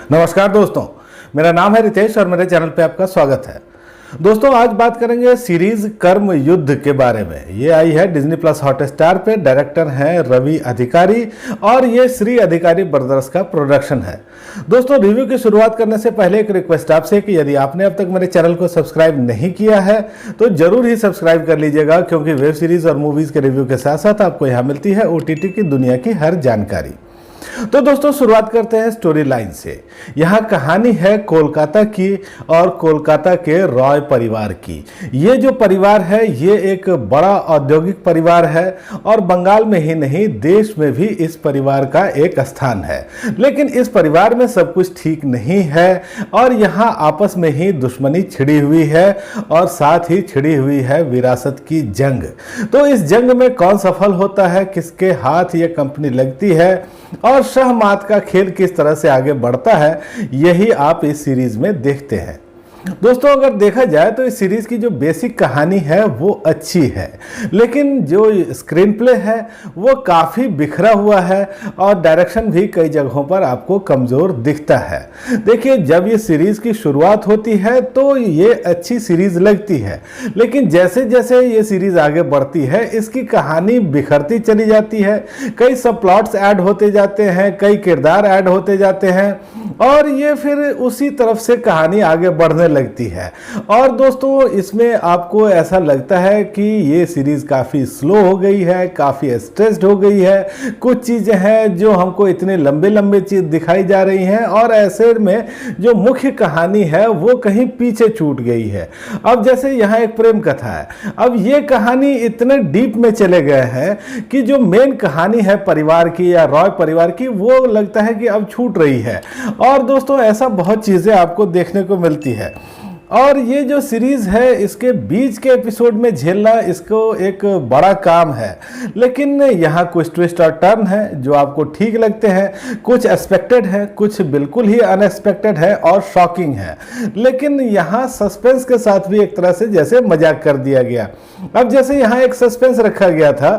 नमस्कार दोस्तों, मेरा नाम है रितेश और मेरे चैनल पे आपका स्वागत है। दोस्तों, आज बात करेंगे सीरीज कर्म युद्ध के बारे में। ये आई है डिज्नी प्लस हॉटस्टार पे। डायरेक्टर हैं रवि अधिकारी और ये श्री अधिकारी ब्रदर्स का प्रोडक्शन है। दोस्तों, रिव्यू की शुरुआत करने से पहले एक रिक्वेस्ट आपसे कि यदि आपने अब तक मेरे चैनल को सब्सक्राइब नहीं किया है तो जरूर ही सब्सक्राइब कर लीजिएगा, क्योंकि वेब सीरीज और मूवीज के रिव्यू के साथ साथ आपको यहाँ मिलती है OTT की दुनिया की हर जानकारी। तो दोस्तों, शुरुआत करते हैं स्टोरी लाइन से। यहाँ कहानी है कोलकाता की और कोलकाता के रॉय परिवार की। ये जो परिवार है ये एक बड़ा औद्योगिक परिवार है और बंगाल में ही नहीं देश में भी इस परिवार का एक स्थान है। लेकिन इस परिवार में सब कुछ ठीक नहीं है और यहाँ आपस में ही दुश्मनी छिड़ी हुई है और साथ ही छिड़ी हुई है विरासत की जंग। तो इस जंग में कौन सफल होता है, किसके हाथ ये कंपनी लगती है और शहमात का खेल किस तरह से आगे बढ़ता है, यही आप इस सीरीज में देखते हैं। दोस्तों, अगर देखा जाए तो इस सीरीज की जो बेसिक कहानी है वो अच्छी है, लेकिन जो स्क्रीन प्ले है वो काफ़ी बिखरा हुआ है और डायरेक्शन भी कई जगहों पर आपको कमज़ोर दिखता है। देखिए, जब ये सीरीज़ की शुरुआत होती है तो ये अच्छी सीरीज़ लगती है, लेकिन जैसे जैसे ये सीरीज़ आगे बढ़ती है इसकी कहानी बिखरती चली जाती है। कई सब प्लॉट्स ऐड होते जाते हैं, कई किरदार ऐड होते जाते हैं और ये फिर उसी तरफ से कहानी आगे बढ़ने लगती है। और दोस्तों, इसमें आपको ऐसा लगता है कि ये सीरीज काफ़ी स्लो हो गई है, काफ़ी स्ट्रेस्ड हो गई है। कुछ चीज़ें हैं जो हमको इतने लंबे लंबे चीज़ दिखाई जा रही हैं और ऐसे में जो मुख्य कहानी है वो कहीं पीछे छूट गई है। अब जैसे यहाँ एक प्रेम कथा है, अब ये कहानी इतने डीप में चले गए हैं कि जो मेन कहानी है परिवार की या रॉय परिवार की वो लगता है कि अब छूट रही है। और दोस्तों, ऐसा बहुत चीज़ें आपको देखने को मिलती है और ये जो सीरीज़ है इसके बीच के एपिसोड में झेलना इसको एक बड़ा काम है। लेकिन यहाँ कुछ ट्विस्ट और टर्न है जो आपको ठीक लगते हैं, कुछ एक्सपेक्टेड है, कुछ बिल्कुल ही अनएक्सपेक्टेड है और शॉकिंग है। लेकिन यहाँ सस्पेंस के साथ भी एक तरह से जैसे मजाक कर दिया गया। अब जैसे यहाँ एक सस्पेंस रखा गया था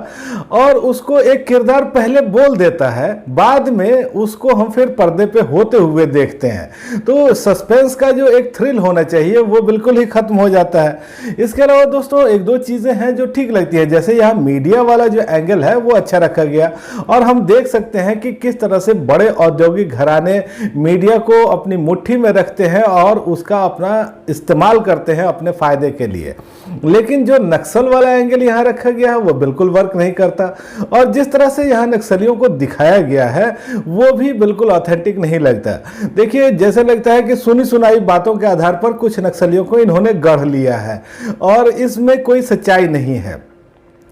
और उसको एक किरदार पहले बोल देता है, बाद में उसको हम फिर पर्दे पे होते हुए देखते हैं, तो सस्पेंस का जो एक थ्रिल होना चाहिए वो बिल्कुल ही खत्म हो जाता है। इसके अलावा दोस्तों, एक दो चीजें हैं जो ठीक लगती है, जैसे यहाँ मीडिया वाला जो एंगल है वो अच्छा रखा गया और हम देख सकते हैं कि किस तरह से बड़े औद्योगिक घराने मीडिया को अपनी मुट्ठी में रखते हैं और उसका अपना इस्तेमाल करते हैं अपने फायदे के लिए। लेकिन जो नक्सल वाला एंगल यहाँ रखा गया है वो बिल्कुल वर्क नहीं करता और जिस तरह से यहाँ नक्सलियों को दिखाया गया है वो भी बिल्कुल ऑथेंटिक नहीं लगता। देखिए, जैसे लगता है कि सुनी सुनाई बातों के आधार पर कुछ नक्सलियों को इन्होंने गढ़ लिया है और इसमें कोई सच्चाई नहीं है।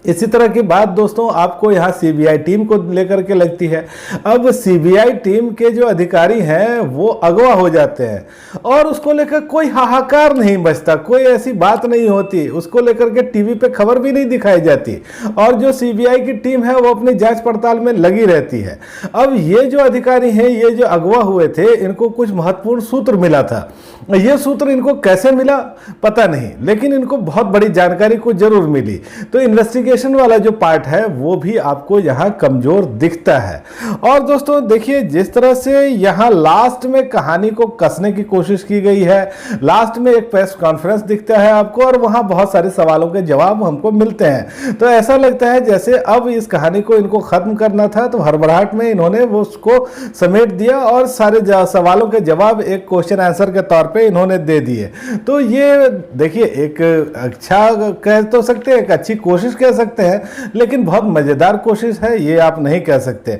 इसी तरह की बात दोस्तों आपको यहाँ CBI टीम को लेकर के लगती है। अब CBI टीम के जो अधिकारी हैं वो अगवा हो जाते हैं और उसको लेकर कोई हाहाकार नहीं बचता, कोई ऐसी बात नहीं होती, उसको लेकर के टीवी पे खबर भी नहीं दिखाई जाती और जो CBI की टीम है वो अपनी जांच पड़ताल में लगी रहती है। अब ये जो अधिकारी हैं, ये जो अगवा हुए थे, इनको कुछ महत्वपूर्ण सूत्र मिला था। ये सूत्र इनको कैसे मिला पता नहीं, लेकिन इनको बहुत बड़ी जानकारी को जरूर मिली। तो इन्वेस्टिगेशन वाला जो पार्ट है वो भी आपको यहाँ कमजोर दिखता है। और दोस्तों देखिए, जिस तरह से यहाँ लास्ट में कहानी को कसने की कोशिश की गई है, लास्ट में एक प्रेस कॉन्फ्रेंस दिखता है आपको और वहाँ बहुत सारे सवालों के जवाब हमको मिलते हैं। तो ऐसा लगता है जैसे अब इस कहानी को इनको खत्म करना था, तो हड़बड़ाहट में इन्होंने वो उसको समेट दिया और सारे सवालों के जवाब एक क्वेश्चन आंसर के तौर पे इन्होंने दे दिए। तो ये देखिए, एक अच्छा कह तो सकते हैं, एक अच्छी कोशिश कह सकते हैं, लेकिन बहुत मजेदार कोशिश है ये आप नहीं कह सकते।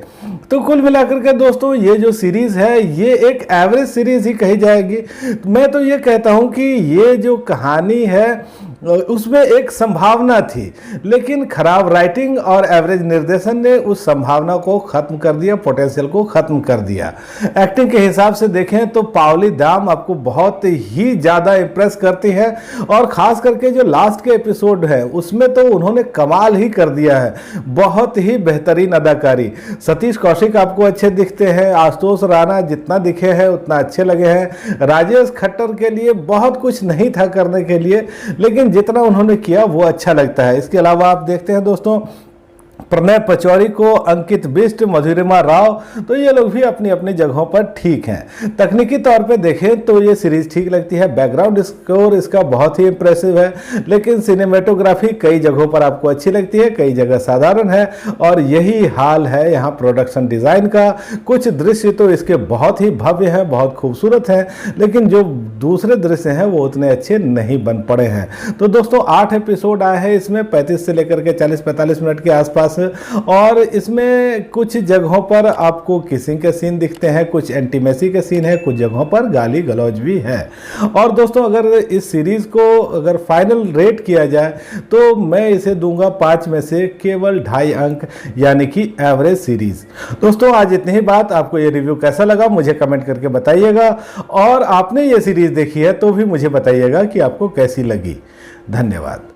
तो कुल मिलाकर के दोस्तों, ये जो सीरीज है ये एक एवरेज सीरीज ही कही जाएगी। मैं तो ये कहता हूं कि ये जो कहानी है उसमें एक संभावना थी, लेकिन खराब राइटिंग और एवरेज निर्देशन ने उस संभावना को खत्म कर दिया, पोटेंशियल को खत्म कर दिया। एक्टिंग के हिसाब से देखें तो पाओली दाम आपको बहुत ही ज़्यादा इम्प्रेस करती है और ख़ास करके जो लास्ट के एपिसोड है उसमें तो उन्होंने कमाल ही कर दिया है, बहुत ही बेहतरीन अदाकारी। सतीश कौशिक आपको अच्छे दिखते हैं, आशुतोष राणा जितना दिखे हैं उतना अच्छे लगे हैं। राजेश खट्टर के लिए बहुत कुछ नहीं था करने के लिए, लेकिन जितना उन्होंने किया वो अच्छा लगता है। इसके अलावा आप देखते हैं दोस्तों प्रणय पचौरी को, अंकित बिष्ट, मधुरिमा राव, तो ये लोग भी अपनी अपनी जगहों पर ठीक हैं। तकनीकी तौर पे देखें तो ये सीरीज ठीक लगती है। बैकग्राउंड स्कोर इसका बहुत ही इंप्रेसिव है, लेकिन सिनेमेटोग्राफी कई जगहों पर आपको अच्छी लगती है, कई जगह साधारण है, और यही हाल है यहाँ प्रोडक्शन डिज़ाइन का। कुछ दृश्य तो इसके बहुत ही भव्य हैं, बहुत खूबसूरत हैं, लेकिन जो दूसरे दृश्य हैं वो उतने अच्छे नहीं बन पड़े हैं। तो दोस्तों 8 एपिसोड आए हैं इसमें, 35 से लेकर के 40-45 मिनट के आसपास, और इसमें कुछ जगहों पर आपको किसिंग के सीन दिखते हैं, कुछ एंटीमेसी के सीन है, कुछ जगहों पर गाली गलौज भी है। और दोस्तों अगर इस सीरीज को अगर फाइनल रेट किया जाए तो मैं इसे दूंगा 5 में से केवल 2.5 अंक, यानी कि एवरेज सीरीज। दोस्तों आज इतनी ही बात। आपको ये रिव्यू कैसा लगा मुझे कमेंट करके बताइएगा, और आपने ये सीरीज देखी है तो भी मुझे बताइएगा कि आपको कैसी लगी। धन्यवाद।